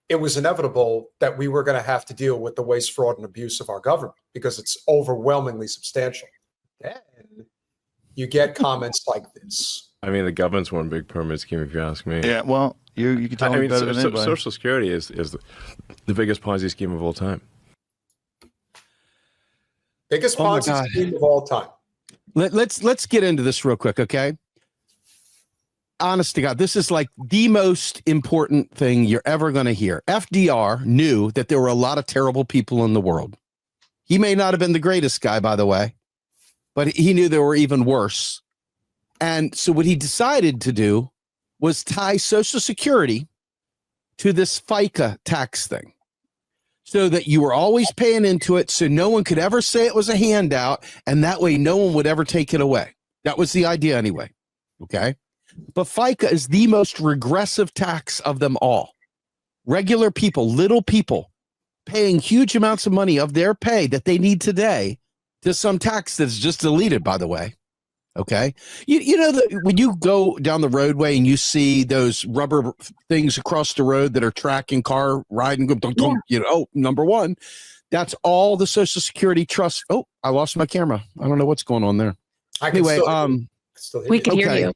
it was inevitable that we were going to have to deal with the waste, fraud, and abuse of our government because it's overwhelmingly substantial. And you get comments like this. I mean, the government's one big pyramid scheme, if you ask me. Yeah, well, you can tell me better than anybody. Social Security is the biggest Ponzi scheme of all time. Biggest Ponzi scheme of all time. Let's get into this real quick, okay? Honest to God, this is like the most important thing you're ever going to hear. FDR knew that there were a lot of terrible people in the world. He may not have been the greatest guy, by the way, but he knew there were even worse. And so what he decided to do was tie Social Security to this FICA tax thing so that you were always paying into it so no one could ever say it was a handout, and that way no one would ever take it away. That was the idea anyway, okay? But FICA is the most regressive tax of them all. Regular people, little people, paying huge amounts of money of their pay that they need today to some tax that's just deleted, by the way. Okay. You know that when you go down the roadway and you see those rubber things across the road that are tracking car riding, you know, number one, that's all the Social Security trust. Oh, I lost my camera. I don't know what's going on there. Anyway, we can hear you.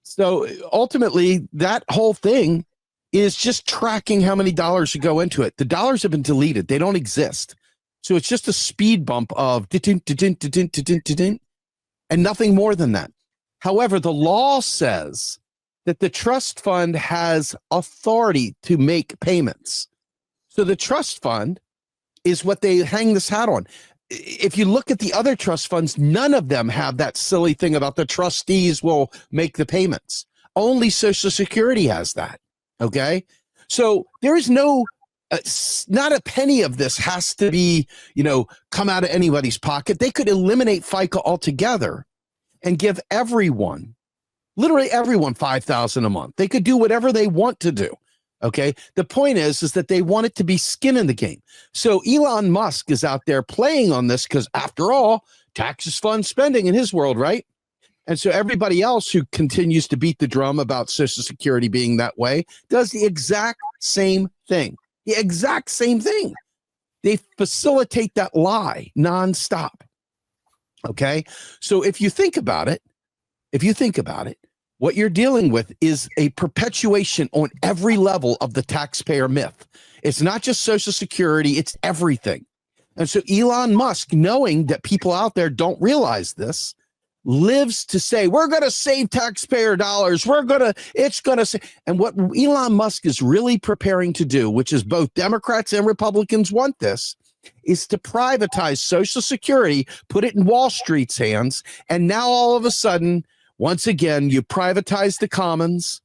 So ultimately, that whole thing is just tracking how many dollars should go into it. The dollars have been deleted. They don't exist. So it's just a speed bump of and nothing more than that. However, the law says that the trust fund has authority to make payments. So the trust fund is what they hang this hat on. If you look at the other trust funds, none of them have that silly thing about the trustees will make the payments. Only Social Security has that. Okay. So there is no, not a penny of this has to be, you know, come out of anybody's pocket. They could eliminate FICA altogether and give everyone, literally everyone, $5,000 a month. They could do whatever they want to do. Okay. The point is that they want it to be skin in the game. So Elon Musk is out there playing on this because after all, taxes fund spending in his world, right? And so everybody else who continues to beat the drum about Social Security being that way does the exact same thing. The exact same thing. They facilitate that lie nonstop. Okay. So if you think about it, what you're dealing with is a perpetuation on every level of the taxpayer myth. It's not just Social Security, it's everything. And so Elon Musk, knowing that people out there don't realize this, lives to say, we're going to save taxpayer dollars. It's going to say, and what Elon Musk is really preparing to do, which is both Democrats and Republicans want this, is to privatize Social Security, put it in Wall Street's hands. And now all of a sudden, once again, you privatize the commons,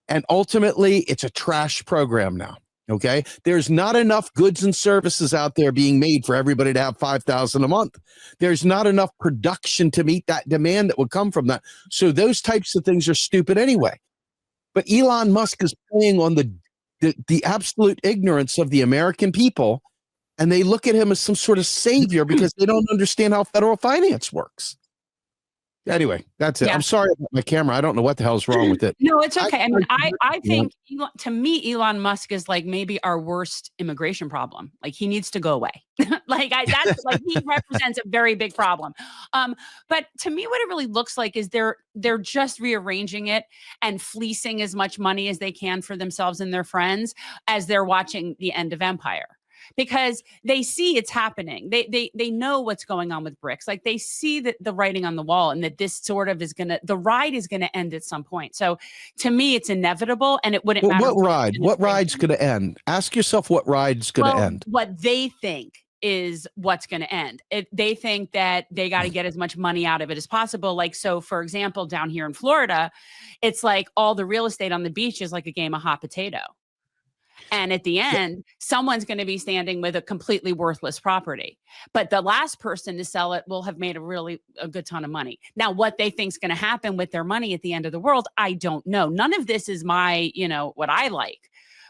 and ultimately it's a trash program now. Okay. There's not enough goods and services out there being made for everybody to have $5,000 a month. There's not enough production to meet that demand that would come from that. So those types of things are stupid anyway. But Elon Musk is playing on the absolute ignorance of the American people, and they look at him as some sort of savior because they don't understand how federal finance works. Anyway, that's it. Yeah. I'm sorry about my camera. I don't know what the hell's wrong with it. No, it's okay. I think to me, Elon Musk is like maybe our worst immigration problem. Like he needs to go away. That's like he represents a very big problem. But to me, what it really looks like is they're just rearranging it and fleecing as much money as they can for themselves and their friends as they're watching the end of empire. Because they see it's happening. They know what's going on with BRICS. Like they see that the writing on the wall and that this sort of the ride is going to end at some point. So to me, it's inevitable and it wouldn't matter. What ride? What ride's going to end? Ask yourself what ride's going to end. What they think is what's going to end. They think that they got to get as much money out of it as possible. Like, so for example, down here in Florida, it's like all the real estate on the beach is like a game of hot potato. And at the end, someone's going to be standing with a completely worthless property. But the last person to sell it will have made a good ton of money. Now, what they think is going to happen with their money at the end of the world, I don't know. None of this is my, what I like.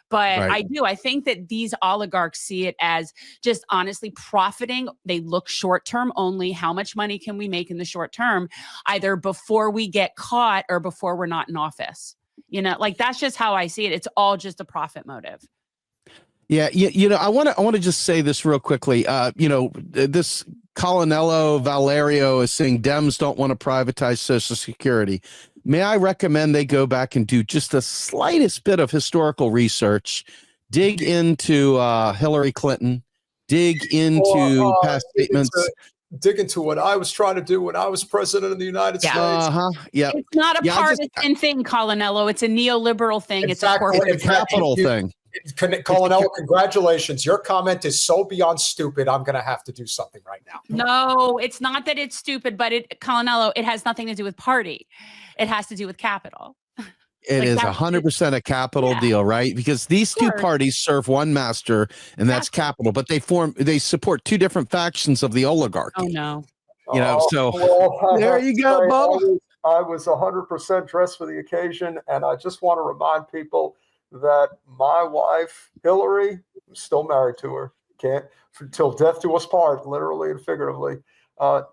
But right. I think that these oligarchs see it as just honestly profiting. They look short term only. How much money can we make in the short term, either before we get caught or before we're not in office? Like that's just how I see it. It's all just a profit motive. Yeah, you know, I want to just say this real quickly. You know, this Colonello Valerio is saying Dems don't want to privatize Social Security. May I recommend they go back and do just the slightest bit of historical research, dig into Hillary Clinton, dig into past statements. Dig into what I was trying to do when I was president of the United States. Yeah. It's not a partisan thing, Colonello. It's a neoliberal thing. Exactly. It's a corporate capital thing. Colonello, congratulations. Your comment is so beyond stupid. I'm going to have to do something right now. No, it's not that it's stupid, but Colonello, it has nothing to do with party. It has to do with capital. It is 100% a capital deal, right? Because these two parties serve one master, and that's capital. But they support two different factions of the oligarchy. Oh no, you know. So there you go, Bubba. I was 100% dressed for the occasion, and I just want to remind people that my wife Hillary, I'm still married to her, can't till death do us part, literally and figuratively.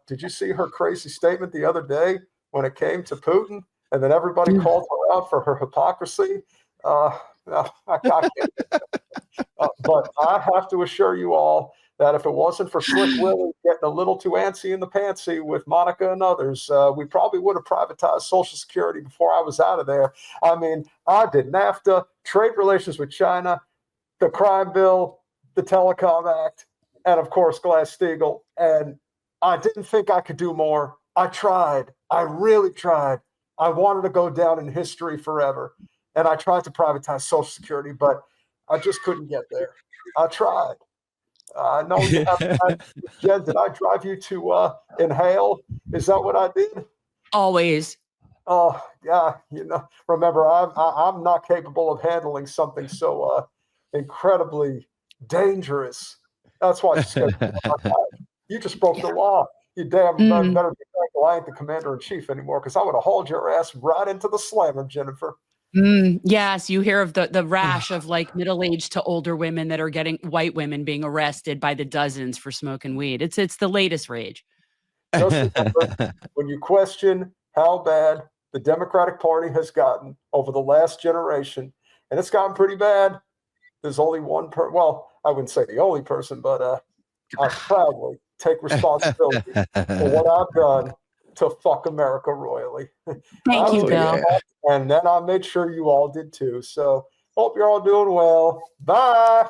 Did you see her crazy statement the other day when it came to Putin? And then everybody called her out for her hypocrisy. No, I can't. But I have to assure you all that if it wasn't for Slick Willie getting a little too antsy in the pantsy with Monica and others, we probably would have privatized Social Security before I was out of there. I mean, I did NAFTA, trade relations with China, the crime bill, the Telecom Act, and of course, Glass-Steagall. And I didn't think I could do more. I tried. I really tried. I wanted to go down in history forever. And I tried to privatize Social Security, but I just couldn't get there. I tried. I know you have. Jen, did I drive you to inhale? Is that what I did? Always. Oh, yeah. You know, remember, I'm not capable of handling something so incredibly dangerous. That's why you just broke the law. You damn better be thankful I ain't the commander-in-chief anymore, because I would have hauled your ass right into the slammer, Jennifer. Yes, you hear of the rash of like middle-aged to older women that are getting white women being arrested by the dozens for smoking weed. It's the latest rage. Just remember, when you question how bad the Democratic Party has gotten over the last generation, and it's gotten pretty bad, there's only one well, I wouldn't say the only person, but I proudly take responsibility for what I've done to fuck America royally. Thank you, Bill. And then I made sure you all did too. So hope you're all doing well. Bye.